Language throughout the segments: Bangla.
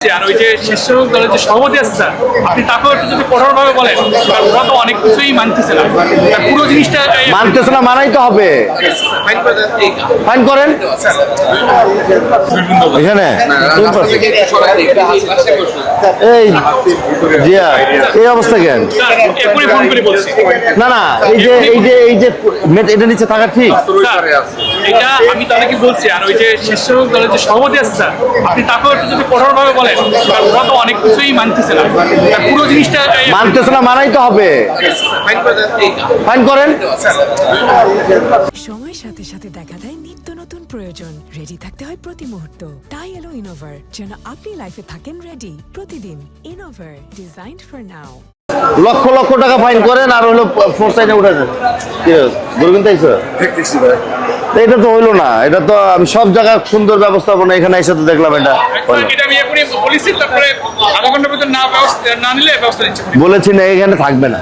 আর ওই যে স্বেচ্ছাসেবক দলের যে সভাপতি আছে স্যার, আপনি তাকেও একটু যদি কঠোরভাবে বলেন, কারণ ওরা তো অনেক কিছুই মানতেছে না, পুরো জিনিসটা মানতেছে না, মানাই তো হবে। ফাইন করেন এখানে। এই জিয়া, এই অবস্থা কেন? এখনই ফোন করে বলছি। না না, এই যে এটা নিচে থাকা ঠিক। এটা আমি তাদেরকে বলছি। আর ওই যে স্বেচ্ছাসেবক দলের যে সভাপতি আছে স্যার, আপনি তাকেও একটু যদি কঠোরভাবে বলেন, কারণ ওরা তো অনেক কিছুই মানতেছে না, পুরো জিনিসটা মানতেছে না, মানাই তো হবে। ফাইন করেন। সময়ের সাথে সাথে দেখা দেয় নিত্য নতুন প্রয়োজন। রেডি থাকতে হয় প্রতি মুহূর্ত। তাই এলো ইনোভার, যেন আপনি লাইফে থাকেন রেডি প্রতিদিন। Innova, designed for now. Lakh lakh টাকা ফাইন করেন আর হলো ফোর সাইডে উঠে যান। গরু কিনতে আইছো? এটা তো হইলো না। এটা তো আমি সব জায়গায় সুন্দর ব্যবস্থাপনা, এখানে এসে তো দেখলাম এটা বলেছি না, এখানে থাকবে না।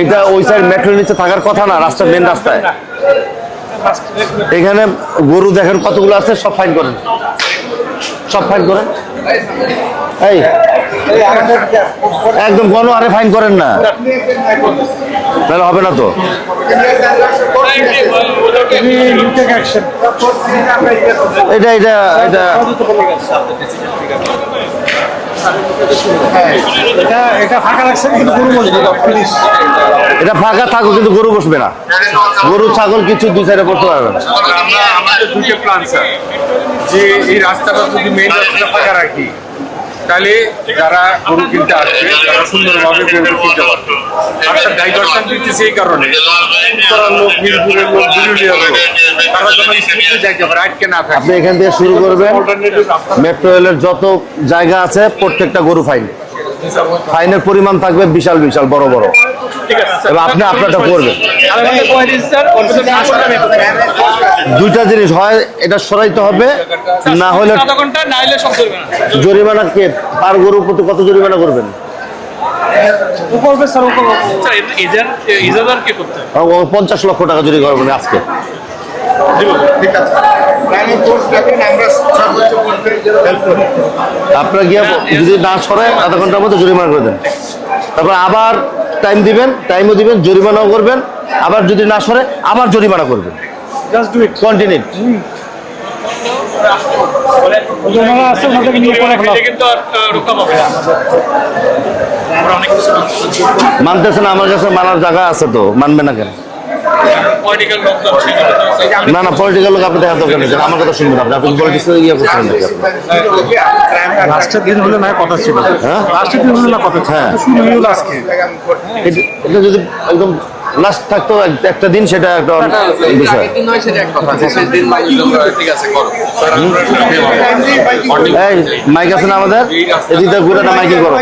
এটা ওই সাইড মেট্রোর নিচে থাকার কথা না, রাস্তা মেন রাস্তায়। এখানে গরু দেখেন কতগুলো আছে, সব ফাইন করেন, সব ফাইন করেন। এই একদম গণহারে ফাইন করেন না, তাহলে হবে না তো। এটা এটা এটা এটা ফাঁকা রাখছেন কিন্তু গরু বসবে না, প্লিজ। এটা ফাঁকা থাকুক কিন্তু গরু বসবে না। গরু ছাগল কিছু দুই সাইডে পড়তে পারবে না। আমাদের দুটো প্ল্যান স্যার, যে এই রাস্তাটা যদি মেইন রাস্তাটা ফাঁকা রাখি, তাহলে যারা গরু কিনতে আসবে তারা সুন্দরভাবে গরু কিনতে পারবে। একটা ডাইভার্সন দিতেছে এই কারণে, উত্তরার লোক, মিরপুরের লোক, বিরুলিয়ার লোক, তারা যেন স্কুলে যাইতে পারে, আটকে না থাকে। আপনি এখান থেকে শুরু করবেন। মেট্রো রেলের যত জায়গা আছে প্রত্যেকটা গরু ফাইন, ফাইনের পরিমাণ থাকবে বিশাল বিশাল বড় বড়। এবার আপনি আপনারটা করবেন। দুইটা জিনিস হয়, এটা সরাইতে হবে, না হলে জরিমানা কে পার গরুর প্রতি কত জরিমানা করবেন? 50 লক্ষ টাকা জরিমানা করবেন আজকে। আপনার গিয়ে যদি না সরায় আধা ঘন্টার মধ্যে জরিমানা করে দেন। তারপর আবার টাইম দিবেন, টাইমও দিবেন, জরিমানাও করবেন। আবার যদি না সরে আবার জরিমানা করবেন। Just do it, continue. মানতেছে না, আমার কাছে মানার জায়গা আছে তো, মানবে না কেন? না না, পলিটিক্যাল লোক আপনি দেখা দরকার নেই, আমার কথা শুনবেন আপনি। আপনি পলিটিক্সে ইয়ে করছেন নাকি? লাস্টের দিন হলে না কথা ছিল, হ্যাঁ লাস্টের দিন হলে না কথা ছিল, শুরু হলো আজকে। এটা যদি একদম লাস্ট থাকতো একটা দিন, সেটা একটা বিষয়। এই মাইক আছে না আমাদের? এদিকটা ঘুরে মাইকে করো।